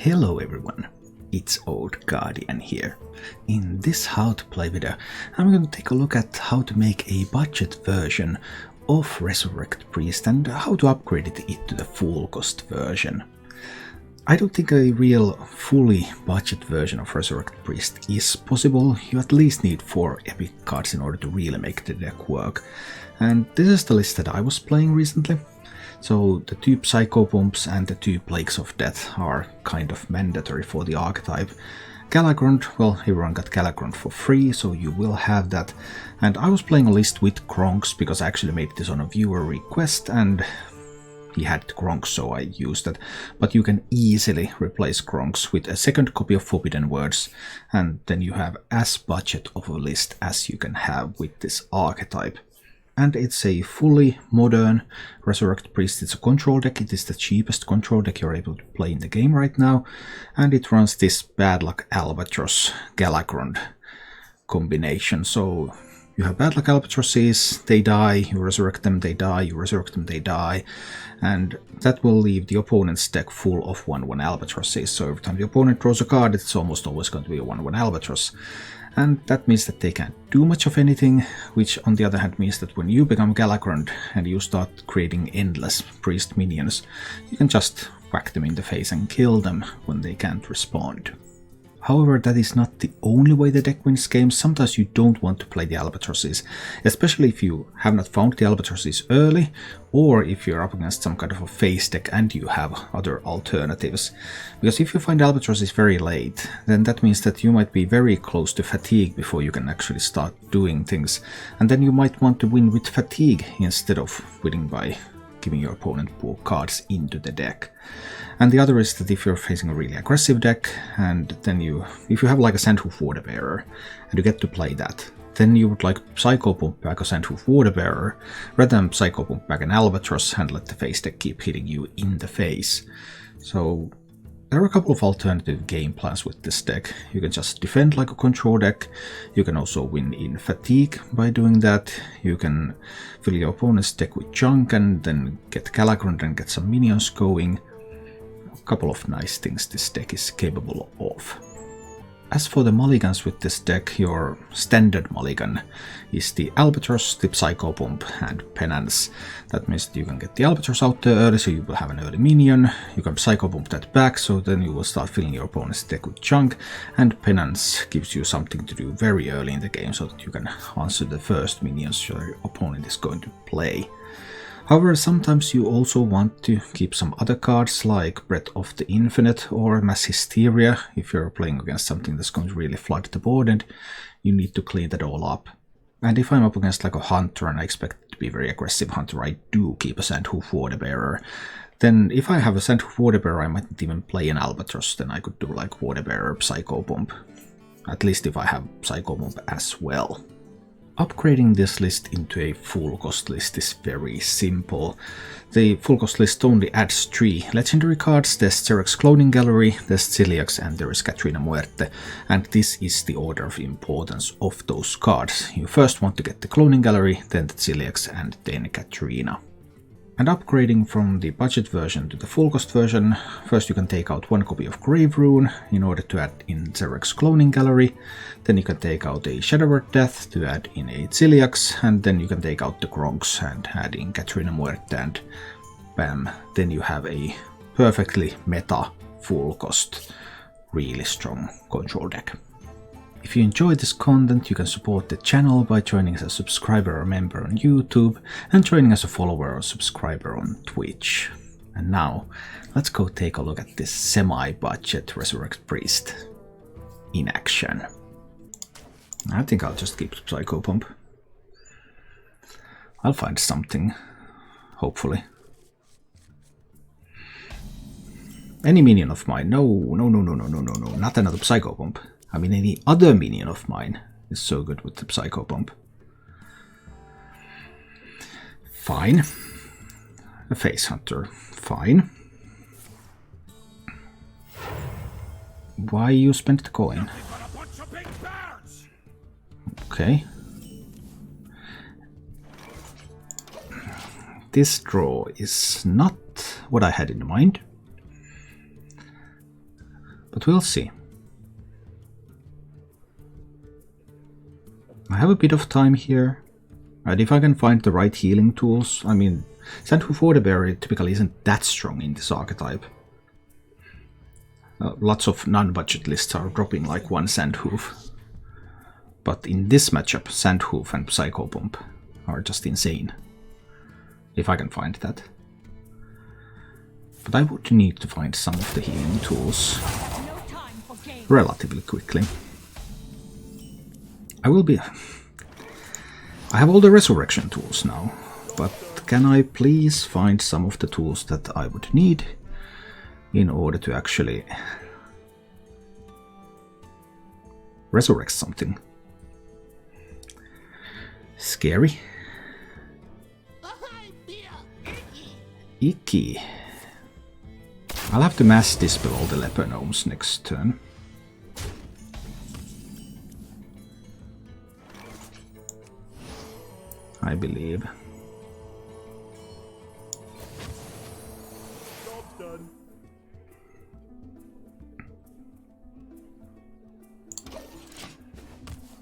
Hello everyone, it's Old Guardian here. In this How to Play video, I'm going to take a look at how to make a budget version of Resurrect Priest and how to upgrade it to the full cost version. I don't think a real fully budget version of Resurrect Priest is possible. You at least need 4 epic cards in order to really make the deck work. And this is the list that I was playing recently. So the 2 Psychopomps and the 2 Plagues of Death are kind of mandatory for the archetype. Galakrond, well, everyone got Galakrond for free, so you will have that. And I was playing a list with Kronks because I actually made this on a viewer request and he had Kronks, so I used it. But you can easily replace Kronks with a second copy of Forbidden Words, and then you have as budget of a list as you can have with this archetype. And it's a fully modern Resurrect Priest. It's a control deck. It is the cheapest control deck you're able to play in the game right now. And it runs this Bad Luck Albatross Galakrond combination. So you have Bad Luck Albatrosses, they die, you resurrect them, they die, you resurrect them, they die. And that will leave the opponent's deck full of 1/1 Albatrosses. So every time the opponent draws a card, it's almost always going to be a 1/1 Albatross. And that means that they can't do much of anything, which on the other hand means that when you become Galakrond and you start creating endless priest minions, you can just whack them in the face and kill them when they can't respond. However, that is not the only way the deck wins games. Sometimes you don't want to play the Albatrosses, especially if you have not found the Albatrosses early, or if you're up against some kind of a face deck and you have other alternatives. Because if you find Albatrosses very late, then that means that you might be very close to fatigue before you can actually start doing things. And then you might want to win with fatigue instead of winning by giving your opponent poor cards into the deck. And the other is that if you're facing a really aggressive deck, and then if you have like a Sandhoof Waterbearer, and you get to play that, then you would like Psychopomp back a Sandhoof Waterbearer, rather than Psychopomp back an Albatross and let the face deck keep hitting you in the face. So there are a couple of alternative game plans with this deck. You can just defend like a control deck, you can also win in fatigue by doing that, you can fill your opponent's deck with junk and then get Galakrond and get some minions going. A couple of nice things this deck is capable of. As for the mulligans with this deck, your standard mulligan is the Albatross, the Psychopomp and Penance. That means that you can get the Albatross out there early, so you will have an early minion. You can Psychopomp that back, so then you will start filling your opponent's deck with junk. And Penance gives you something to do very early in the game, so that you can answer the first minions your opponent is going to play. However, sometimes you also want to keep some other cards like Breath of the Infinite or Mass Hysteria if you're playing against something that's going to really flood the board and you need to clean that all up. And if I'm up against like a Hunter and I expect it to be a very aggressive Hunter, I do keep a Sandhoof Waterbearer. Then if I have a Sandhoof Waterbearer, I mightn't even play an Albatross, then I could do like Waterbearer, Psychopomp. At least if I have Psychopomp as well. Upgrading this list into a full cost list is very simple. The full cost list only adds 3 legendary cards. There's Xerx's Cloning Gallery, there's Celiax and there is Katrina Muerte. And this is the order of importance of those cards. You first want to get the Cloning Gallery, then the Celiax and then Katrina. And upgrading from the budget version to the full cost version, first you can take out 1 copy of Grave Rune in order to add in Xerx's Cloning Gallery, then you can take out a Shadowword Death to add in a Celiax, and then you can take out the Kronks and add in Katrina Muerte, and bam, then you have a perfectly meta, full cost, really strong control deck. If you enjoy this content, you can support the channel by joining as a subscriber or member on YouTube and joining as a follower or subscriber on Twitch. And now, let's go take a look at this semi-budget Resurrect Priest in action. I think I'll just keep Psychopomp. I'll find something, hopefully. Any minion of mine. No, not another Psychopomp. I mean, any other minion of mine is so good with the Psychopomp. Fine. A Face Hunter. Fine. Why you spent the coin? Okay. This draw is not what I had in mind. But we'll see. I have a bit of time here. And if I can find the right healing tools, I mean, Sandhoof Waterberry typically isn't that strong in this archetype. Lots of non-budget lists are dropping like one Sandhoof. But in this matchup, Sandhoof and Psychopomp are just insane. If I can find that. But I would need to find some of the healing tools relatively quickly. I have all the resurrection tools now, but can I please find some of the tools that I would need in order to actually resurrect something? Scary. Icky. I'll have to mass dispel all the leper gnomes next turn. I believe.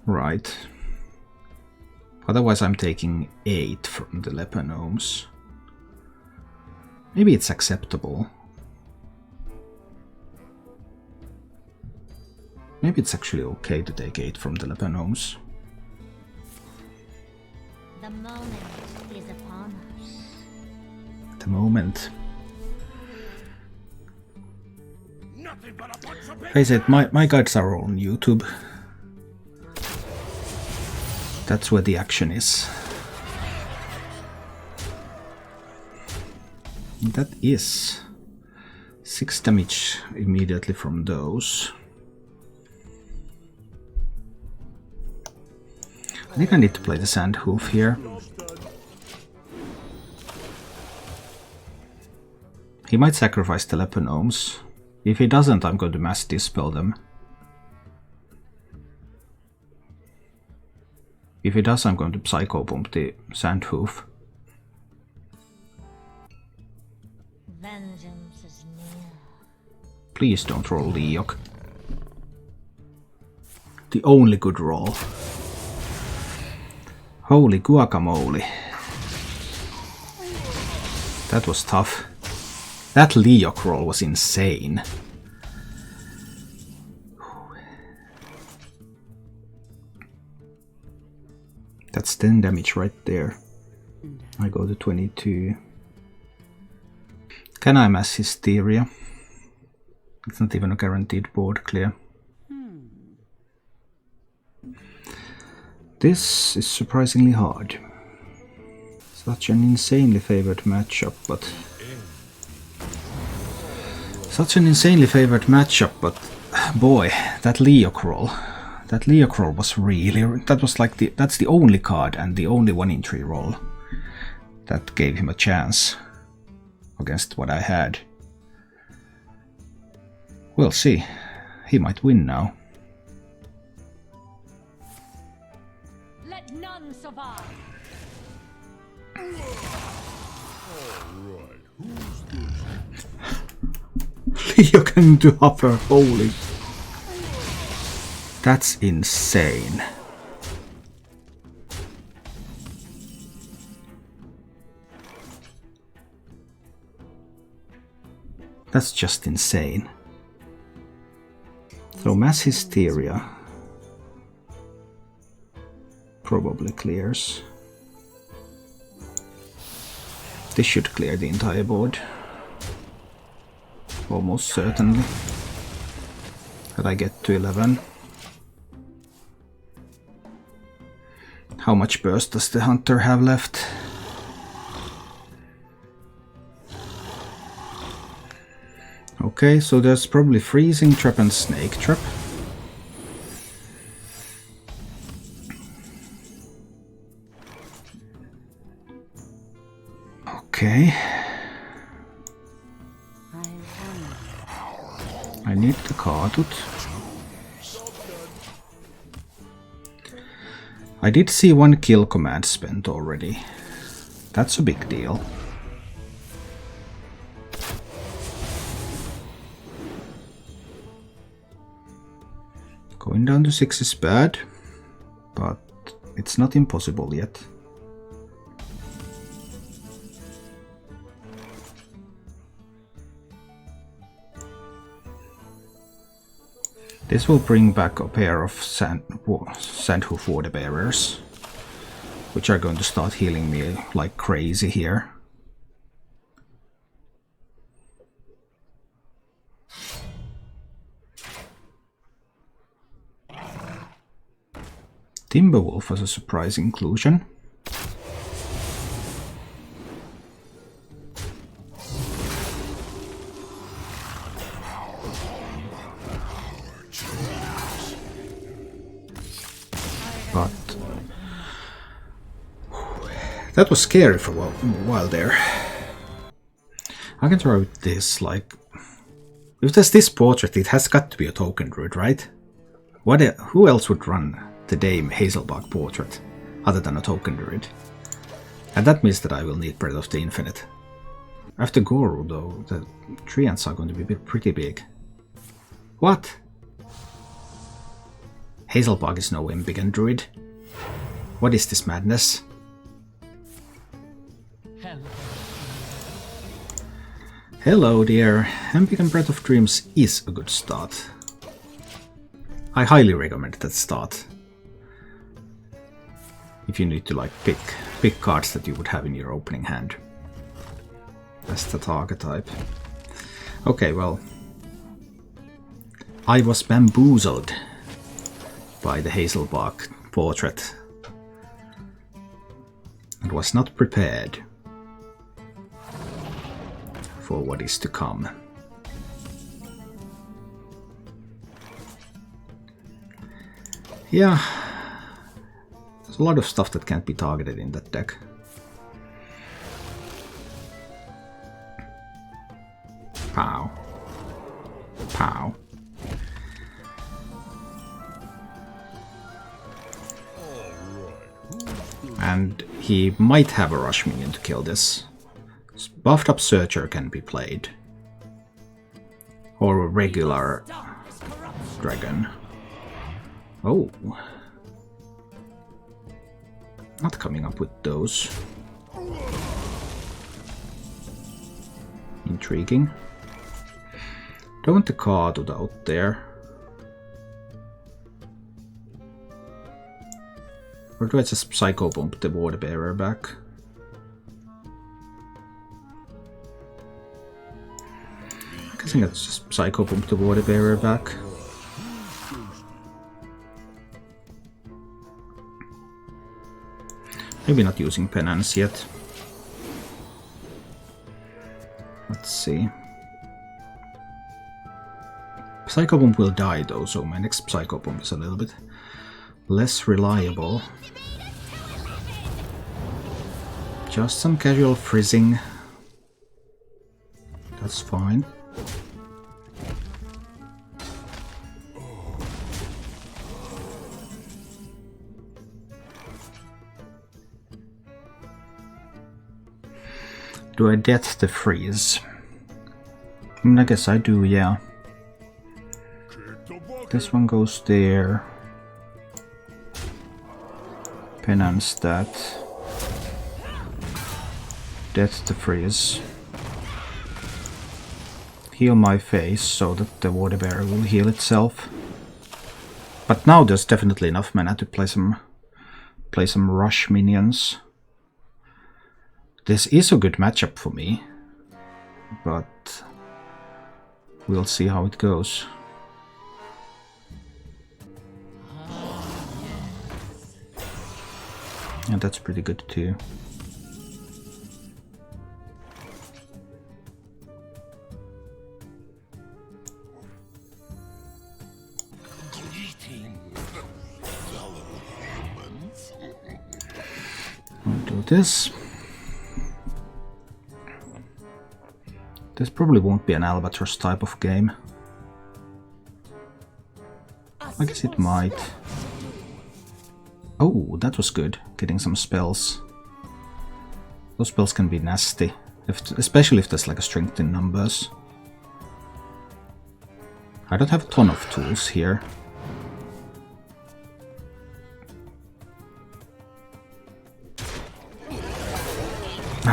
Right. Otherwise I'm taking 8 from the leper gnomes. Maybe it's acceptable. Maybe it's actually okay to take 8 from the leper gnomes. The moment is upon us. The moment. Face it, my guides are all on YouTube. That's where the action is. That is 6 damage immediately from those. I think I need to play the Sandhoof here. He might sacrifice the leper gnomes. If he doesn't, I'm going to mass dispel them. If he does, I'm going to Psychopomp the Sandhoof. Vengeance is near. Please don't roll Leok. The only good roll. Holy guacamole. That was tough. That Leok roll was insane. That's 10 damage right there. I go to 22. Can I mass Hysteria? It's not even a guaranteed board clear. This is surprisingly hard. Such an insanely favored matchup, but... boy, that Leok roll. That Leok roll was really... That's the only card and the only 1-in-3 roll that gave him a chance against what I had. We'll see. He might win now. Let none survive. Leok into upper, holy. That's insane. That's just insane. So mass Hysteria probably clears. This should clear the entire board. Almost certainly. Could I get to 11? How much burst does the hunter have left? Okay, so there's probably Freezing Trap and Snake Trap. Okay. I need the Kadut. I did see 1 kill command spent already. That's a big deal. Going down to 6 is bad, but it's not impossible yet. This will bring back a pair of Sandhoof Water Bearers, which are going to start healing me like crazy here. Timberwolf was a surprise inclusion. But that was scary for a while there. I can try with this, like, if there's this portrait, it has got to be a token druid, right? Who else would run the Dame Hazelbark portrait other than a token druid? And that means that I will need Breath of the Infinite. After Goru, though, the treants are going to be pretty big. What? Hazelbark is no Embiggen druid. What is this madness? Hello dear. Embiggen Breath of Dreams is a good start. I highly recommend that start. If you need to like pick cards that you would have in your opening hand. That's the target type. Okay, well, I was bamboozled by the Hazelbark portrait and was not prepared for what is to come. Yeah, there's a lot of stuff that can't be targeted in that deck. Pow. Pow. And he might have a rush minion to kill this. Buffed up Searcher can be played. Or a regular dragon. Oh. Not coming up with those. Intriguing. Don't want the card out there. Or do I just Psycho Bump the Water Bearer back? I'm guessing that's just Psycho Bump the Water Bearer back. Maybe not using Penance yet. Let's see. Psycho Bump will die though, so my next Psycho Bump is a little bit less reliable. Just some casual frizzing. That's fine. Do I death the freeze? I guess I do, yeah. This one goes there. Penance that. Death the freeze. Heal my face so that the Water Bearer will heal itself. But now there's definitely enough mana to play some rush minions. This is a good matchup for me, but we'll see how it goes. And that's pretty good too. I'll do this. This probably won't be an Albatross type of game. I guess it might. Oh, that was good, getting some spells. Those spells can be nasty, especially if there's like a strength in numbers. I don't have a ton of tools here.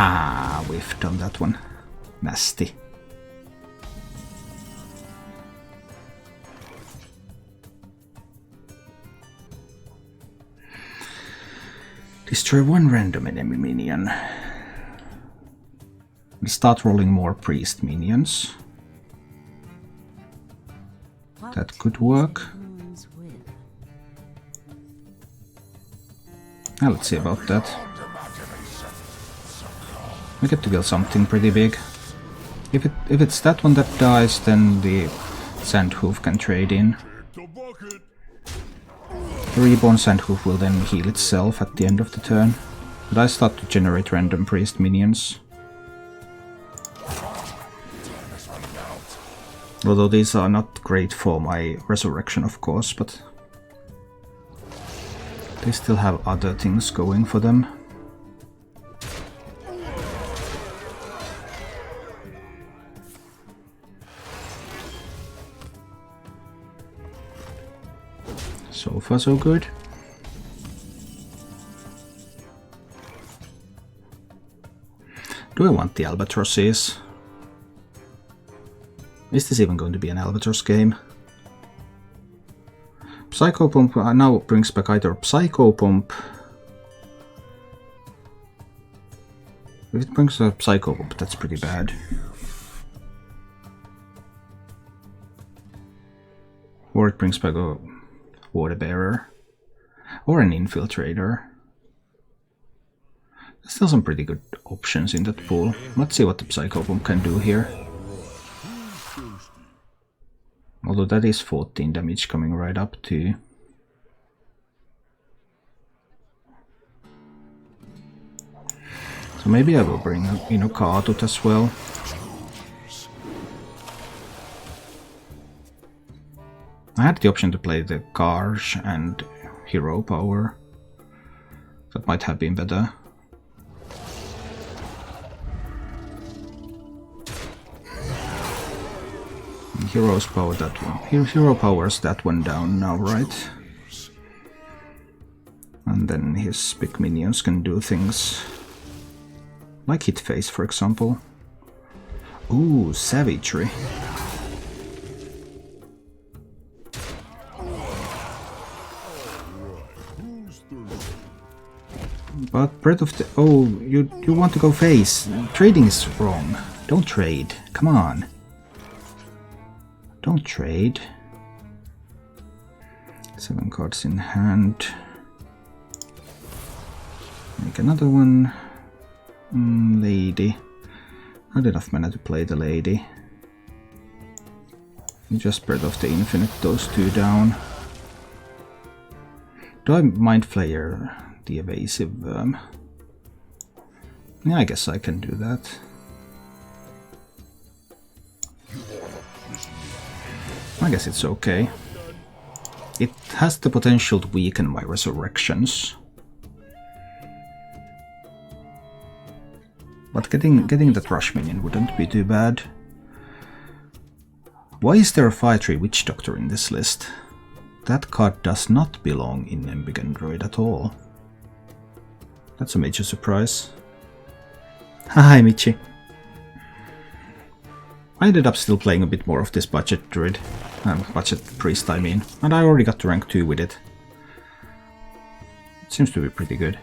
Ah, whiffed on that one. Nasty. Destroy one random enemy minion. We start rolling more priest minions. That could work. Now let's see about that. We get to kill something pretty big. If it's that one that dies, then the Sandhoof can trade in. The reborn Sandhoof will then heal itself at the end of the turn. But I start to generate random priest minions. Although these are not great for my resurrection, of course, but they still have other things going for them. So far so good. Do I want the albatrosses? Is this even going to be an albatross game? Psychopomp now brings back either Psychopomp. If it brings a Psychopomp, that's pretty bad. Or it brings back a Water Bearer. Or an Infiltrator. There's still some pretty good options in that pool. Let's see what the Psychopomp can do here. Although that is 14 damage coming right up to. So maybe I will bring Inokatut as well. I had the option to play the Karj and Hero Power. That might have been better. Heroes power that one. Hero powers that one down now, right? And then his big minions can do things like hit face, for example. Ooh, savagery. But Breath of the... Oh, you want to go face. Trading is wrong. Don't trade. Come on. Don't trade. 7 cards in hand. Make another one. Lady. Not enough mana to play the lady. You just Breath of the Infinite those two down. Do I Mind Flayer the evasive? Yeah, I guess I can do that. I guess it's okay. It has the potential to weaken my resurrections. But getting that rush minion wouldn't be too bad. Why is there a 5/3 Witch Doctor in this list? That card does not belong in Embiggen Druid at all. That's a major surprise. Hi, Michi. I ended up still playing a bit more of this budget druid. Budget priest, I mean. And I already got to rank 2 with it. It seems to be pretty good.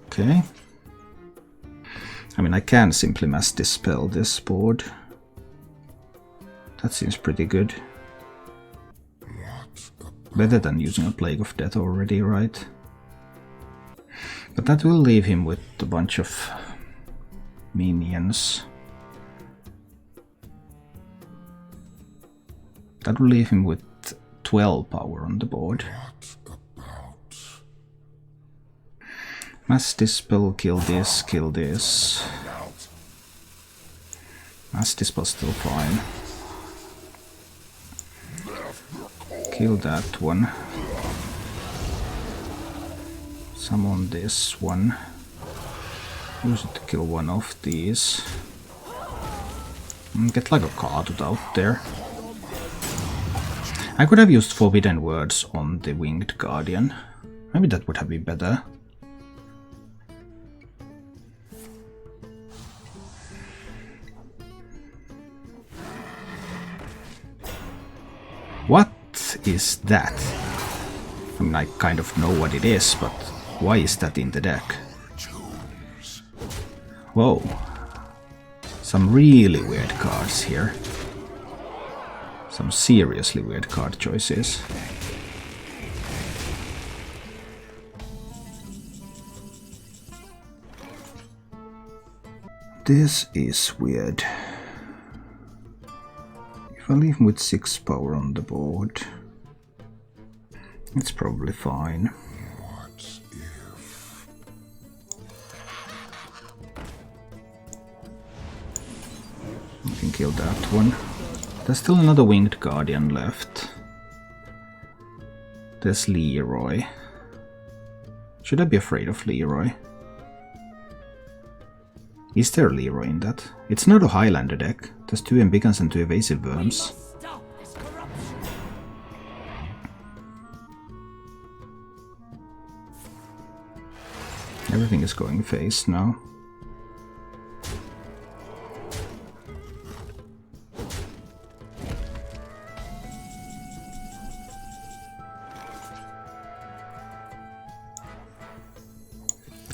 Okay. I mean, I can simply mass dispel this board. That seems pretty good. Better than using a Plague of Death already, right? But that will leave him with a bunch of minions. That will leave him with 12 power on the board. Mass Dispel, kill this, kill this. Mass Dispel still fine. Kill that one. Summon this one. Use it to kill one of these. Get like a card out there. I could have used Forbidden Words on the Winged Guardian. Maybe that would have been better. What is that? I mean, I kind of know what it is, but why is that in the deck? Whoa. Some really weird cards here. Some seriously weird card choices. This is weird. If I leave him with 6 power on the board, it's probably fine. I can kill that one. There's still another Winged Guardian left. There's Leroy. Should I be afraid of Leroy? Is there Leroy in that? It's not a Highlander deck. There's 2 Embiggens and 2 Evasive Worms. Everything is going face now.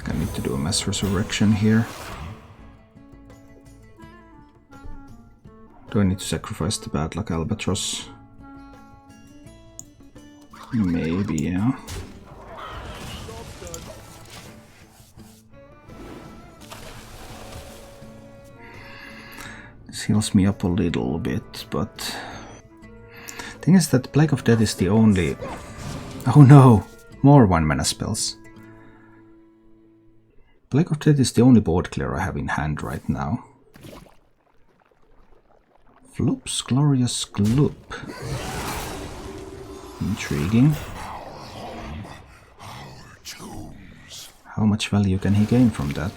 I need to do a mass resurrection here. Do I need to sacrifice the bad luck Albatross? Maybe, yeah. This heals me up a little bit, but... Thing is that Plague of Death is the only... Oh no! More 1-mana spells. Plague of Death is the only board clear I have in hand right now. Floop's Glorious Gloop. Intriguing. How much value can he gain from that?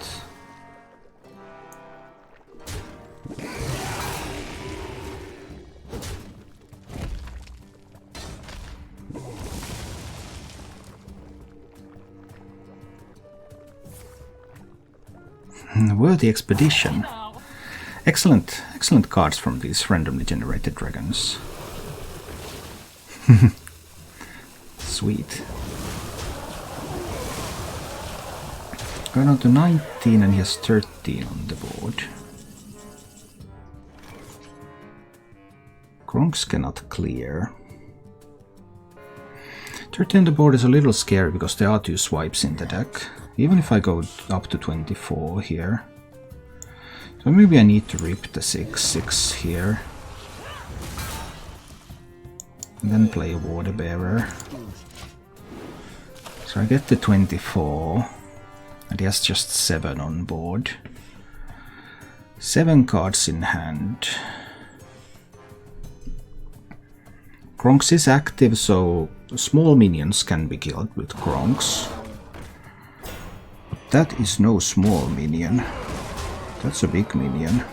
Worthy Expedition. Excellent cards from these randomly generated dragons. Sweet. Going on to 19 and he has 13 on the board. Kronks cannot clear. 13 on the board is a little scary because there are 2 swipes in the deck. Even if I go up to 24 here. So maybe I need to rip the 6/6 here. And then play a Water Bearer. So I get the 24. And he has just 7 on board. 7 cards in hand. Kronks is active, so small minions can be killed with Kronks. But that is no small minion. That's a big minion.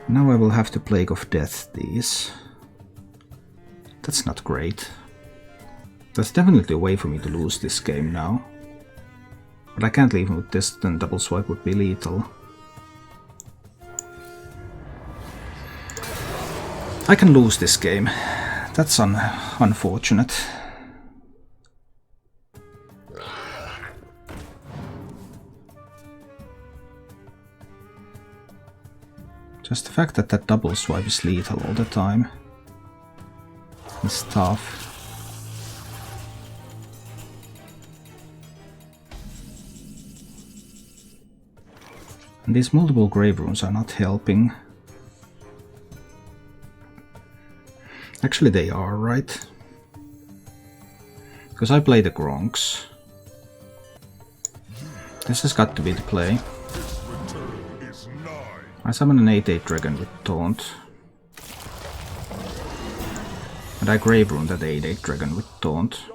Now I will have to Plague of Death these. That's not great. That's definitely a way for me to lose this game now. But I can't leave him with this, then double swipe would be lethal. I can lose this game. That's unfortunate. Just the fact that that double swipe is lethal all the time is tough. And these multiple grave runes are not helping. Actually they are, right? Because I play the Kronks. This has got to be the play. I summon an 8/8 dragon with Taunt. And I grave rune that 8/8 dragon with Taunt.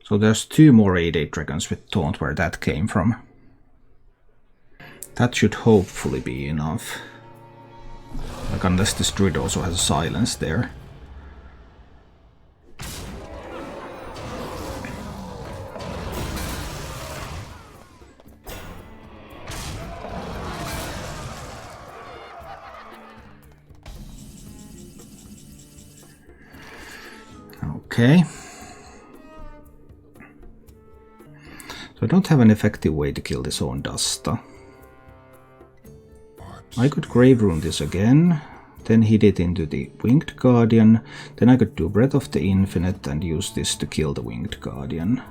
So there's 2 more 8/8 dragons with taunt where that came from. That should hopefully be enough. Like, unless this druid also has a silence there. Okay. So I don't have an effective way to kill this own Dasta. I could Grave Rune this again, then hit it into the Winged Guardian, then I could do Breath of the Infinite and use this to kill the Winged Guardian.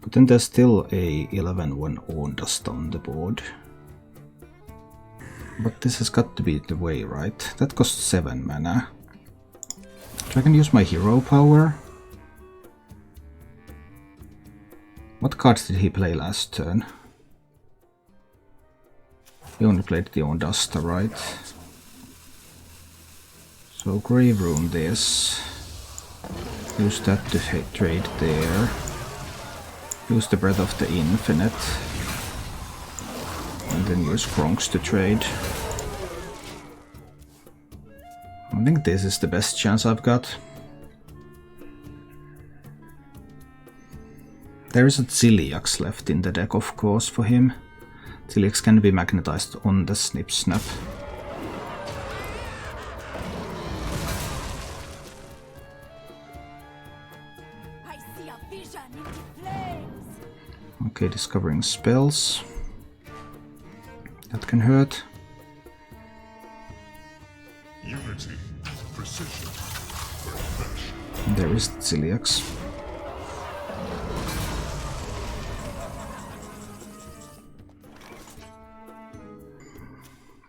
But then there's still a 11-1 own Dasta on the board. But this has got to be the way, right? That costs 7 mana. So I can use my hero power. What cards did he play last turn? He only played the own Dasta, right? So Grave Rune this. Use that to trade there. Use the Breath of the Infinite. And then use Kronks to trade. I think this is the best chance I've got. There is a Ziliax left in the deck, of course, for him. Ziliax can be magnetized on the Snip Snap. I see a vision into flames. Okay, discovering spells. That can hurt. Unity, precision, There is Ziliax.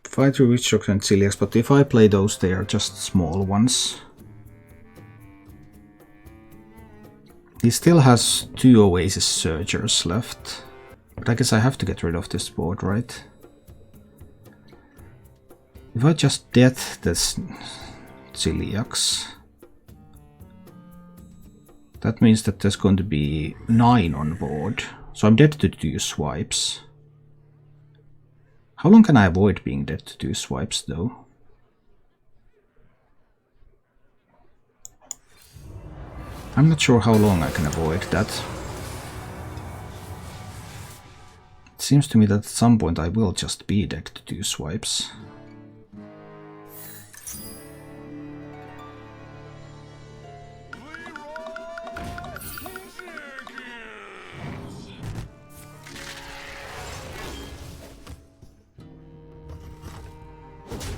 Fight through Witchrock and Ziliax, but if I play those, they are just small ones. He still has 2 Oasis Surgers left, but I guess I have to get rid of this board, right? If I just death this Ziliax, that means that there's going to be 9 on board, so I'm dead to 2 swipes. How long can I avoid being dead to 2 swipes, though? I'm not sure how long I can avoid that. It seems to me that at some point I will just be dead to 2 swipes.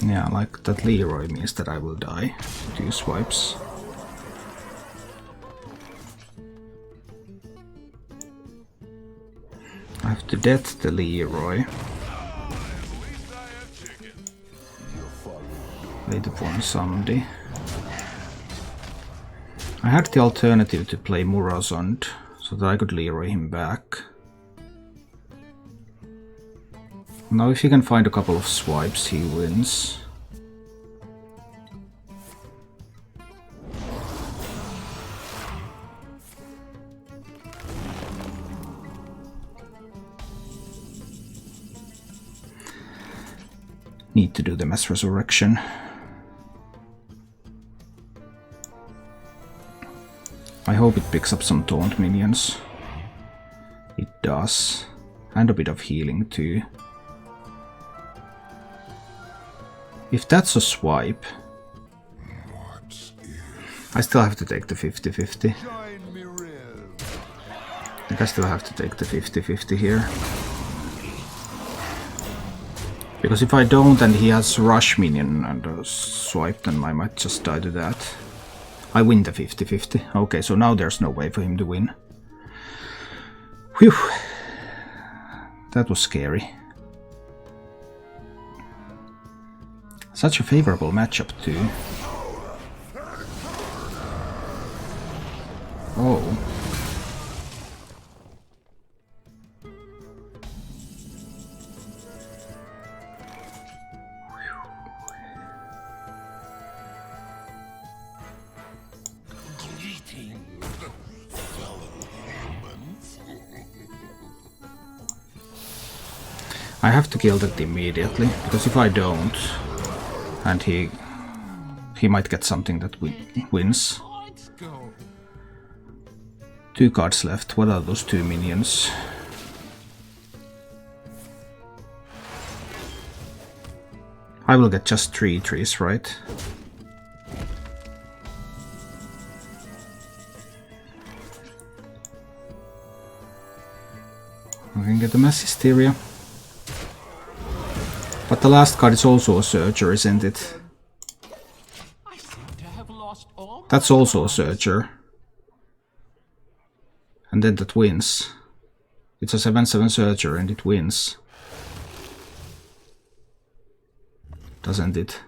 Yeah, like that Leroy means that I will die. 2 swipes. I have to death the Leroy. Wait upon somebody. I had the alternative to play Murazond, so that I could Leroy him back. Now if he can find a couple of swipes, he wins. Need to do the mass resurrection. I hope it picks up some taunt minions. It does. And a bit of healing too. If that's a swipe, I still have to take the 50-50. I think I still have to take the 50-50 here. Because if I don't and he has rush minion and a swipe, then I might just die to that. I win the 50-50. Okay, so now there's no way for him to win. Whew. That was scary. Such a favorable matchup too. Oh. I have to kill that immediately, because if I don't, and he might get something that wins. 2 cards left. What are those 2 minions? I will get just 3 trees, right? I can get the Mass Hysteria. But the last card is also a Searcher, isn't it? That's also a Searcher. And then that wins. It's a 7/7 Searcher and it wins. Doesn't it?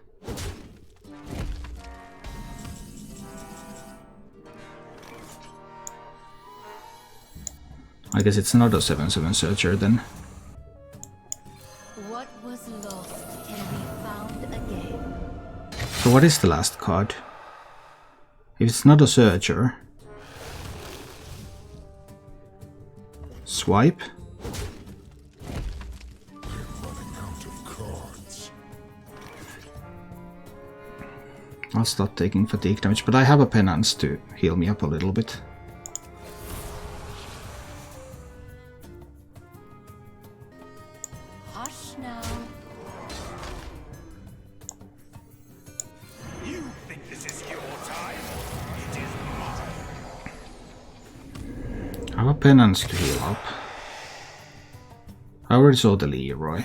I guess it's not a 7/7 Searcher then. What was lost can be found again. So what is the last card? If it's not a Searcher... Swipe? I'll start taking fatigue damage, but I have a penance to heal me up a little bit. Hush now. You think this is your time? It is mine. I have a penance to heal up. I already saw the Leroy.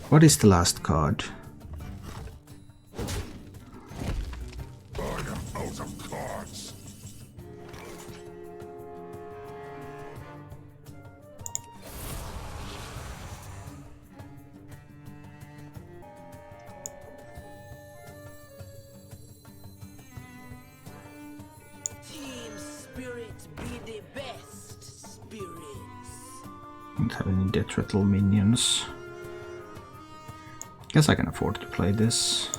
What is the last card? Don't have any Death Rattle minions. Guess I can afford to play this.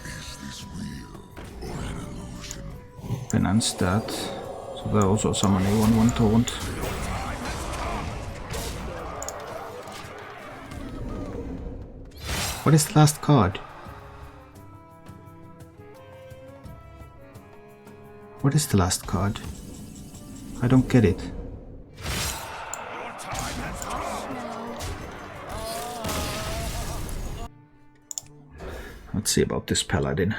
Is this real or an illusion? Penance that. So they're also summon a 1/1 taunt. What is the last card? What is the last card? I don't get it. Let's see about this paladin.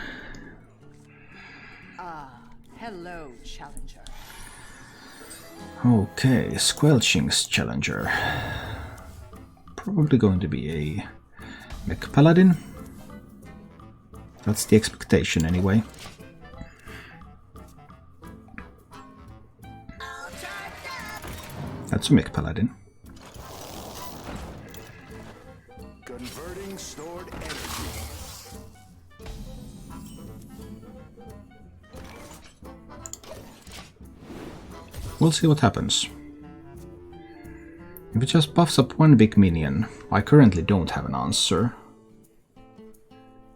Hello, challenger. Okay, Squelching's challenger. Probably going to be a mech paladin. That's the expectation anyway. That's a mech paladin. Converting stored energy. We'll see what happens. If it just buffs up one big minion, I currently don't have an answer.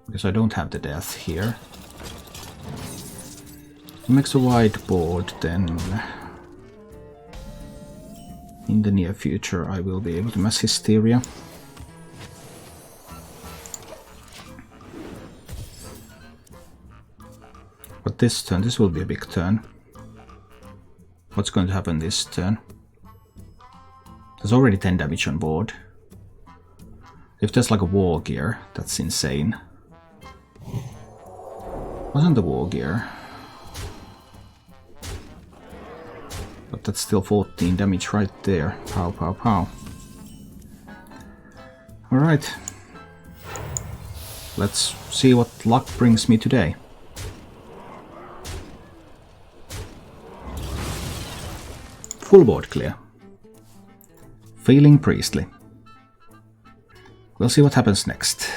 Because I don't have the death here. If it makes a wide board, then in the near future I will be able to Mass Hysteria. But this turn, this will be a big turn. What's going to happen this turn? There's already 10 damage on board. If there's like a war gear, that's insane. Wasn't the war gear? But that's still 14 damage right there. Pow, pow, pow. Alright. Let's see what luck brings me today. Full board clear. Feeling priestly. We'll see what happens next.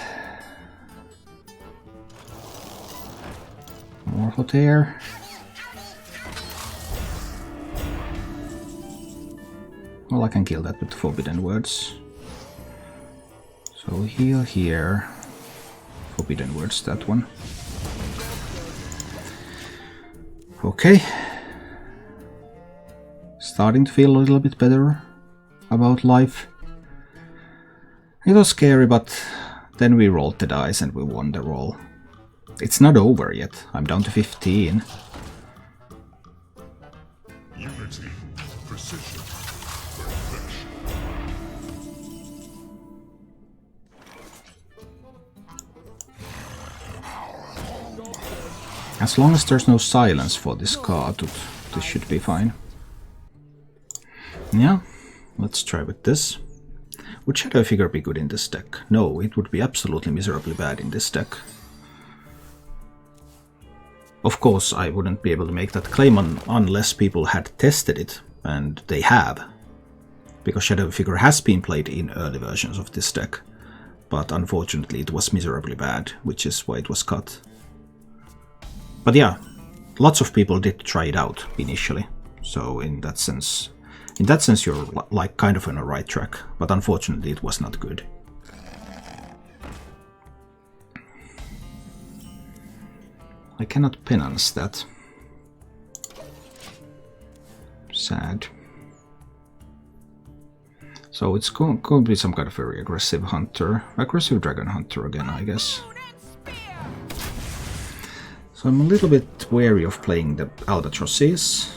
More hot air. Well, I can kill that with Forbidden Words. So heal here. Forbidden Words, that one. starting to feel a little bit better about life. It was scary, but then we rolled the dice and we won the roll. It's not over yet. I'm down to 15. Unity, precision, perfection. As long as there's no silence for this card, this should be fine. Yeah, let's try with this. Would Shadow Figure be good in this deck? No, it would be absolutely miserably bad in this deck. Of course, I wouldn't be able to make that claim unless people had tested it, and they have. Because Shadow Figure has been played in early versions of this deck, but unfortunately it was miserably bad, which is why it was cut. But yeah, lots of people did try it out initially, so in that sense you're like kind of on a right track, but unfortunately it was not good. I cannot penance that. Sad. So it's going to be some kind of very aggressive hunter. Aggressive dragon hunter again, I guess. So I'm a little bit wary of playing the albatrosses.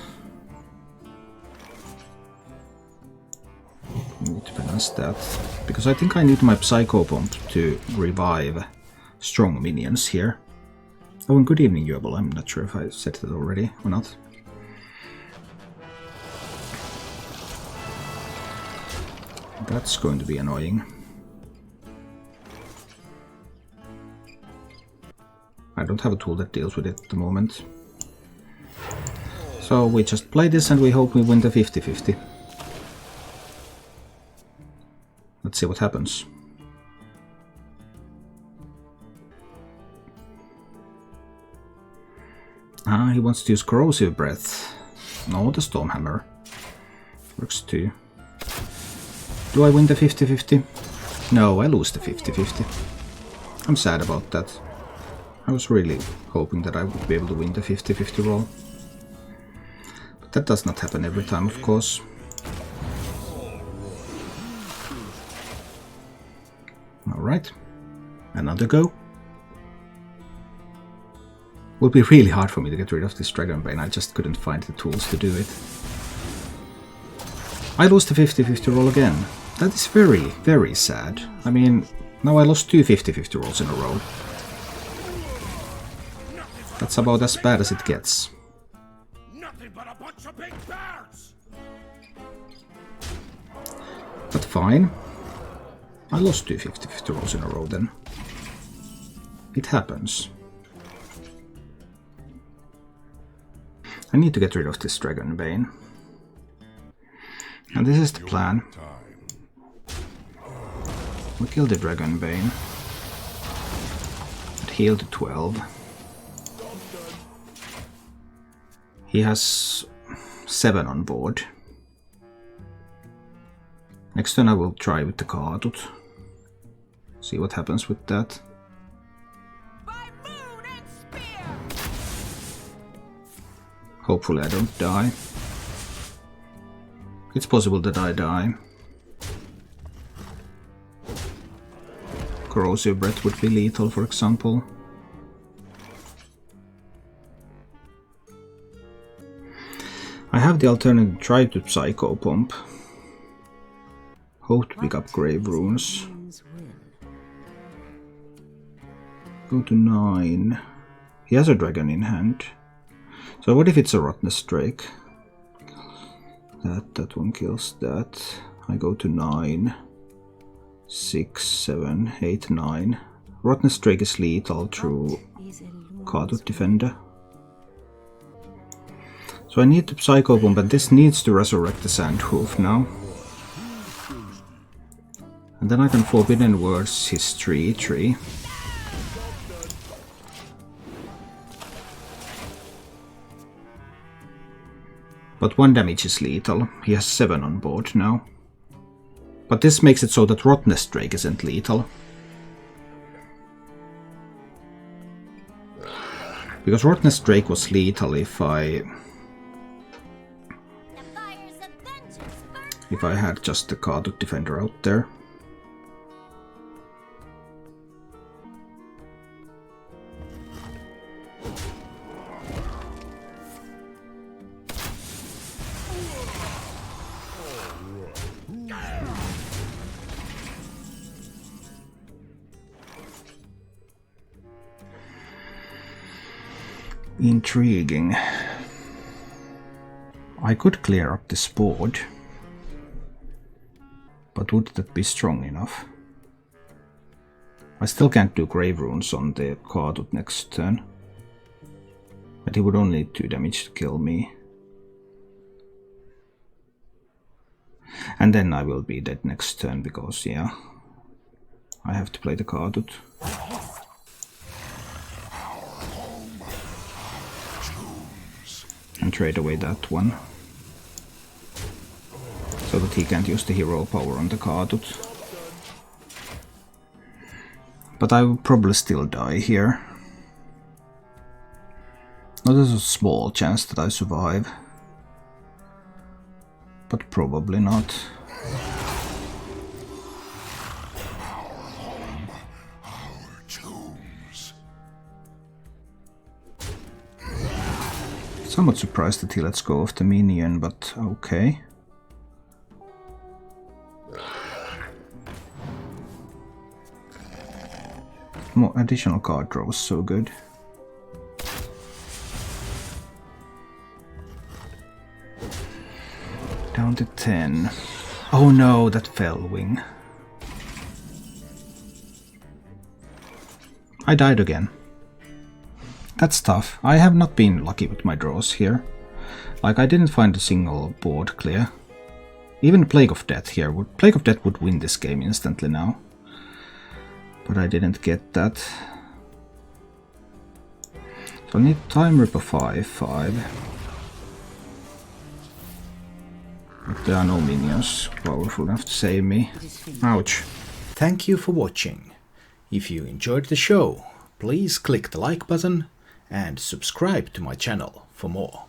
I need to balance that, because I think I need my Psycho Bomb to revive strong minions here. Oh, and good evening, Yobel. I'm not sure if I said that already or not. That's going to be annoying. I don't have a tool that deals with it at the moment. So we just play this and we hope we win the 50-50. Let's see what happens. Ah, he wants to use Corrosive Breath. No, the Stormhammer. Works too. Do I win the 50-50? No, I lose the 50-50. I'm sad about that. I was really hoping that I would be able to win the 50-50 roll. But that does not happen every time, of course. Alright. Another go. Would be really hard for me to get rid of this Dragonbane, I just couldn't find the tools to do it. I lost the 50-50 roll again. That is very, very sad. I mean, now I lost two 50-50 rolls in a row. That's about as bad as it gets. Nothing but a bunch of big birds. But fine. I lost two 50-50 rolls in a row then. It happens. I need to get rid of this Dragonbane. And this is the plan. We kill the Dragonbane. And heal to 12. He has 7 on board. Next turn I will try with the Kaatut. See what happens with that. By moon and spear! Hopefully I don't die. It's possible that I die. Corrosive Breath would be lethal, for example. I have the alternative, try to Psycho Pump. Hope to pick up Grave Runes. Go to 9. He has a dragon in hand. So what if it's a Rottnest Drake? That one kills that. I go to 9. 6, 7, 8, 9. Rottnest Drake is lethal through Kaatut Defender. So I need to Psycho Bomb, but this needs to resurrect the Sandhoof now. And then I can Forbidden Words his tree. But 1 damage is lethal. He has 7 on board now. But this makes it so that Rottnest Drake isn't lethal. Because Rottnest Drake was lethal if I if I had just the Cardut Defender out there. Intriguing. I could clear up this board, but would that be strong enough? I still can't do Grave Runes on the Cardut next turn, but he would only need 2 damage to kill me. And then I will be dead next turn because, yeah, I have to play the Cardut. And trade away that one, so that he can't use the hero power on the Cardut. But I will probably still die here. Now there's a small chance that I survive, but probably not. Somewhat surprised that he lets go of the minion, but okay. More additional card draw was so good. Down to 10. Oh no, that fell wing. I died again. That's tough. I have not been lucky with my draws here. Like, I didn't find a single board clear. Even Plague of Death here. Plague of Death would win this game instantly now. But I didn't get that. So I need Time Ripper 5/5. But there are no minions powerful enough to save me. Ouch. Thank you for watching. If you enjoyed the show, please click the like button and subscribe to my channel for more.